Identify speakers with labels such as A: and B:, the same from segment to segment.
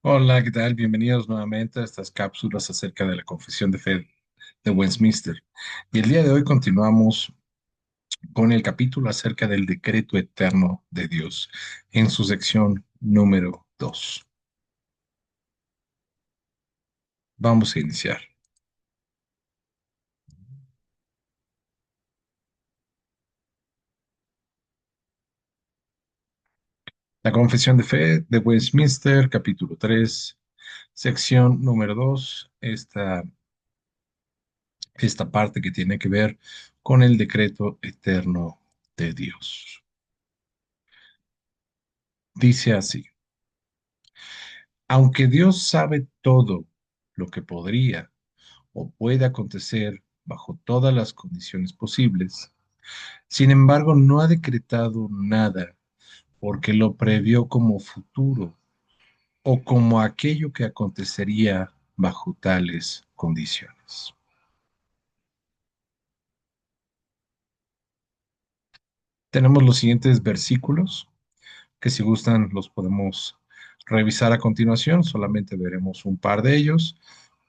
A: Hola, ¿qué tal? Bienvenidos nuevamente a estas cápsulas acerca de la Confesión de Fe de Westminster. Y el día de hoy continuamos con el capítulo acerca del decreto eterno de Dios en su sección número 2. Vamos a iniciar. La Confesión de Fe de Westminster, capítulo 3, sección número 2. Esta parte que tiene que ver con el decreto eterno de Dios. Dice así. Aunque Dios sabe todo lo que podría o puede acontecer bajo todas las condiciones posibles, sin embargo no ha decretado nada porque lo previó como futuro o como aquello que acontecería bajo tales condiciones. Tenemos los siguientes versículos que si gustan los podemos revisar a continuación, solamente veremos un par de ellos,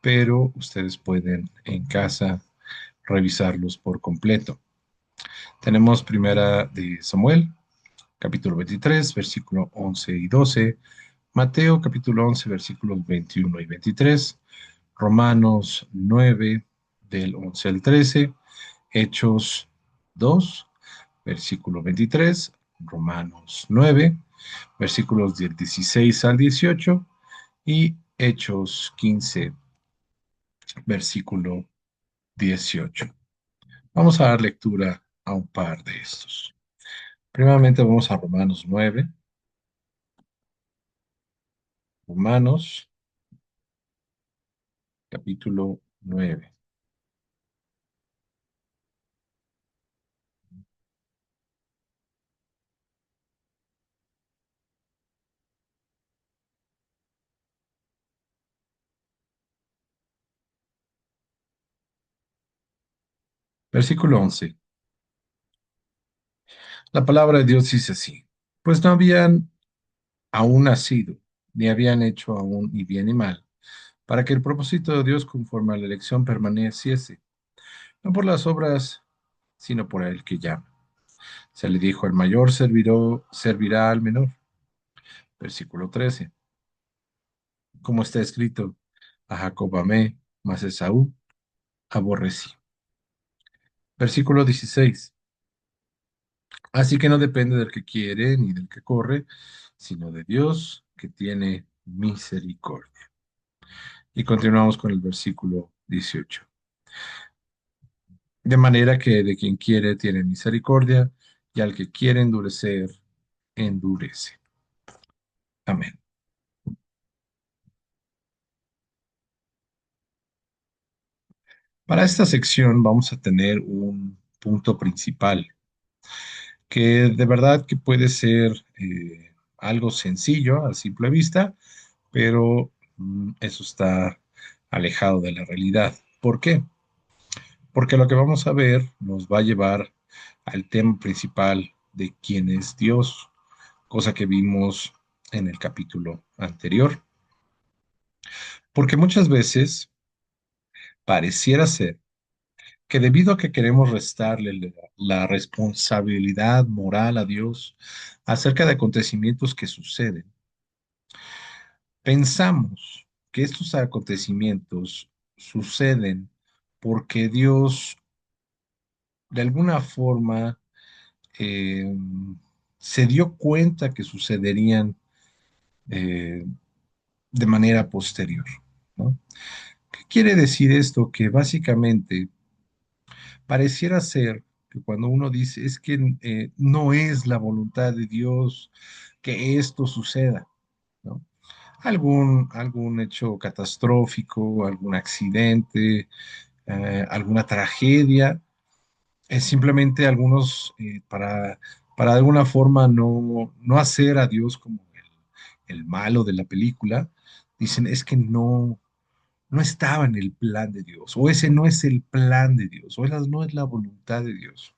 A: pero ustedes pueden en casa revisarlos por completo. Tenemos primera de Samuel, capítulo 23, versículo 11 y 12, Mateo, capítulo 11, versículos 21 y 23, Romanos 9, del 11 al 13, Hechos 2, versículo 23, Romanos 9, versículos del 16 al 18 y Hechos 15, versículo 18. Vamos a dar lectura a un par de estos. Primeramente vamos a Romanos 9. Romanos capítulo 9. Versículo 11. La palabra de Dios dice así. Pues no habían aún nacido, ni habían hecho aún ni bien ni mal, para que el propósito de Dios conforme a la elección permaneciese, no por las obras, sino por el que llama. Se le dijo, el mayor servirá al menor. Versículo 13. Como está escrito, a Jacob amé, mas a Esaú aborrecí. Versículo 16. Así que no depende del que quiere ni del que corre, sino de Dios que tiene misericordia. Y continuamos con el versículo 18. De manera que de quien quiere tiene misericordia, y al que quiere endurecer, endurece. Amén. Para esta sección vamos a tener un punto principal que de verdad que puede ser algo sencillo a simple vista, pero eso está alejado de la realidad. ¿Por qué? Porque lo que vamos a ver nos va a llevar al tema principal de quién es Dios, cosa que vimos en el capítulo anterior. Porque muchas veces pareciera ser que debido a que queremos restarle la responsabilidad moral a Dios acerca de acontecimientos que suceden, pensamos que estos acontecimientos suceden porque Dios de alguna forma eh, se dio cuenta que sucederían eh, de manera posterior, ¿no? ¿Qué quiere decir esto? Que básicamente pareciera ser que cuando uno dice es que no es la voluntad de Dios que esto suceda, ¿no? Algún hecho catastrófico, algún accidente, alguna tragedia, es simplemente algunos para de alguna forma no hacer a Dios como el malo de la película, dicen es que no estaba en el plan de Dios, o ese no es el plan de Dios, o esa no es la voluntad de Dios.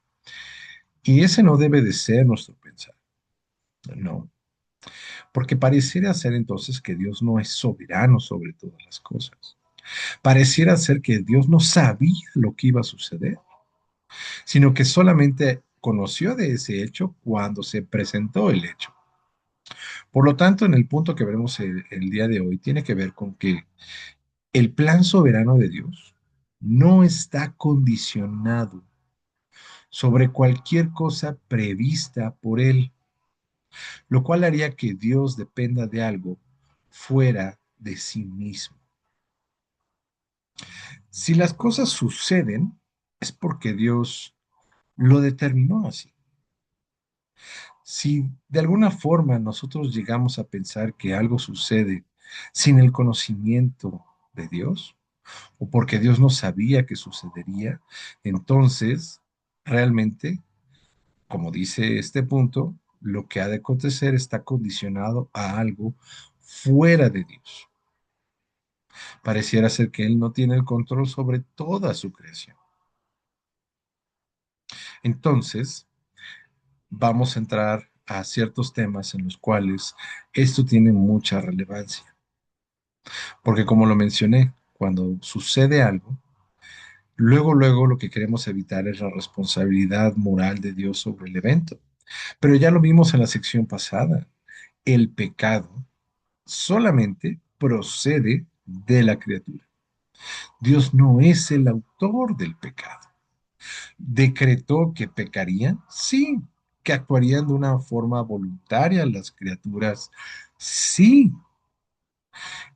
A: Y ese no debe de ser nuestro pensar, no. Porque pareciera ser entonces que Dios no es soberano sobre todas las cosas. Pareciera ser que Dios no sabía lo que iba a suceder, sino que solamente conoció de ese hecho cuando se presentó el hecho. Por lo tanto, en el punto que veremos el día de hoy, tiene que ver con que el plan soberano de Dios no está condicionado sobre cualquier cosa prevista por Él, lo cual haría que Dios dependa de algo fuera de sí mismo. Si las cosas suceden, es porque Dios lo determinó así. Si de alguna forma nosotros llegamos a pensar que algo sucede sin el conocimiento de Dios, o porque Dios no sabía que sucedería, entonces realmente, como dice este punto, lo que ha de acontecer está condicionado a algo fuera de Dios. Pareciera ser que Él no tiene el control sobre toda su creación. Entonces, vamos a entrar a ciertos temas en los cuales esto tiene mucha relevancia, porque como lo mencioné, cuando sucede algo, luego lo que queremos evitar es la responsabilidad moral de Dios sobre el evento. Pero ya lo vimos en la sección pasada, el pecado solamente procede de la criatura. Dios no es el autor del pecado. ¿Decretó que pecarían? Sí. ¿Que actuarían de una forma voluntaria las criaturas? Sí.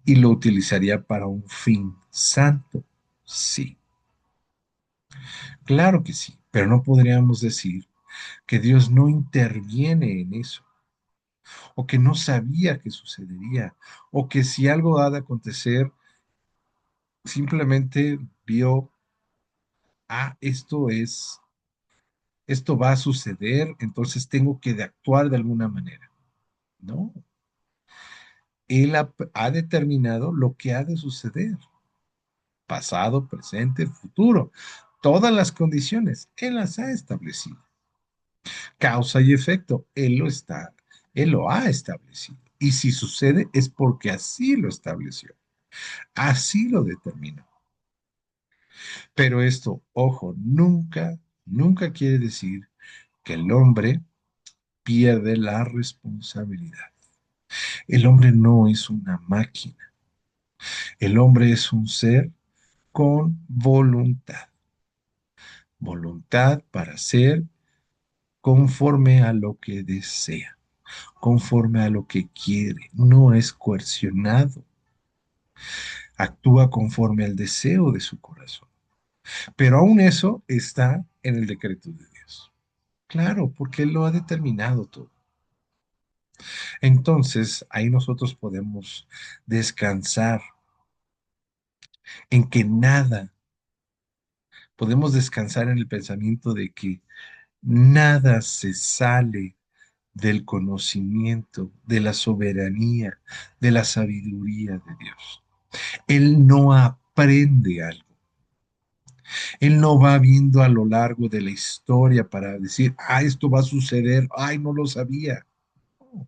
A: ¿Y lo utilizaría para un fin santo? Sí. Claro que sí, pero no podríamos decir que Dios no interviene en eso, o que no sabía que sucedería, o que si algo ha de acontecer, simplemente vio, esto va a suceder, entonces tengo que de actuar de alguna manera. No, Él ha determinado lo que ha de suceder, pasado, presente, futuro. Todas las condiciones, Él las ha establecido. Causa y efecto, Él lo ha establecido. Y si sucede es porque así lo estableció, así lo determinó. Pero esto, ojo, nunca quiere decir que el hombre pierde la responsabilidad. El hombre no es una máquina. El hombre es un ser con voluntad. Voluntad para hacer conforme a lo que desea, conforme a lo que quiere. No es coercionado. Actúa conforme al deseo de su corazón. Pero aún eso está en el decreto de Dios. Claro, porque Él lo ha determinado todo. Entonces, ahí nosotros podemos descansar en que nada, podemos descansar en el pensamiento de que nada se sale del conocimiento, de la soberanía, de la sabiduría de Dios. Él no aprende algo. Él no va viendo a lo largo de la historia para decir, esto va a suceder, ay, no lo sabía. No,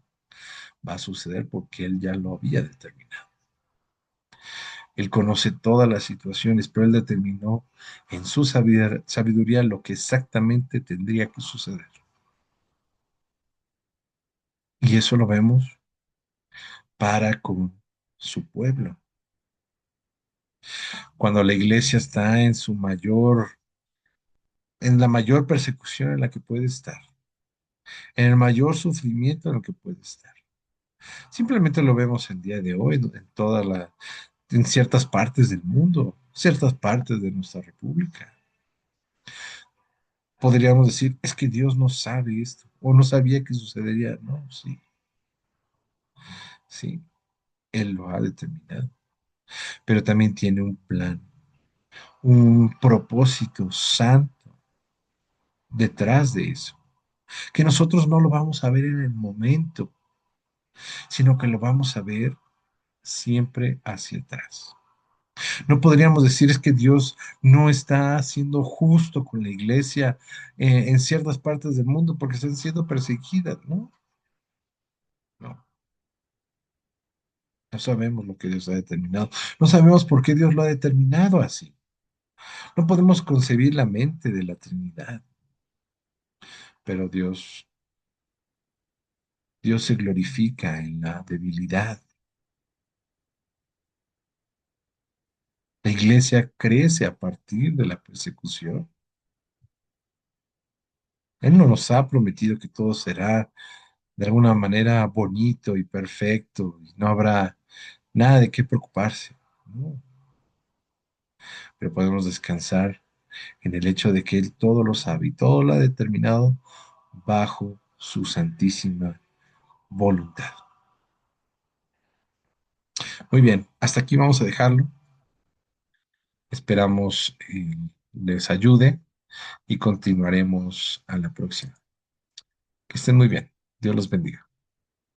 A: va a suceder porque Él ya lo había determinado. Él conoce todas las situaciones, pero Él determinó en su sabiduría lo que exactamente tendría que suceder. Y eso lo vemos para con su pueblo. Cuando la iglesia está en la mayor persecución en la que puede estar, en el mayor sufrimiento en el que puede estar. Simplemente lo vemos el día de hoy, en ciertas partes del mundo, ciertas partes de nuestra república. Podríamos decir, es que Dios no sabe esto, o no sabía que sucedería. No, sí, sí, Él lo ha determinado, pero también tiene un plan, un propósito santo detrás de eso, que nosotros no lo vamos a ver en el momento, sino que lo vamos a ver siempre hacia atrás. No podríamos decir es que Dios no está siendo justo con la iglesia en ciertas partes del mundo porque están siendo perseguidas, ¿no? No. No sabemos lo que Dios ha determinado. No sabemos por qué Dios lo ha determinado así. No podemos concebir la mente de la Trinidad, pero Dios se glorifica en la debilidad. La iglesia crece a partir de la persecución. Él no nos ha prometido que todo será de alguna manera bonito y perfecto y no habrá nada de qué preocuparse. No, pero podemos descansar en el hecho de que Él todo lo sabe y todo lo ha determinado bajo su santísima voluntad. Muy bien, hasta aquí vamos a dejarlo. Esperamos les ayude y continuaremos a la próxima. Que estén muy bien. Dios los bendiga.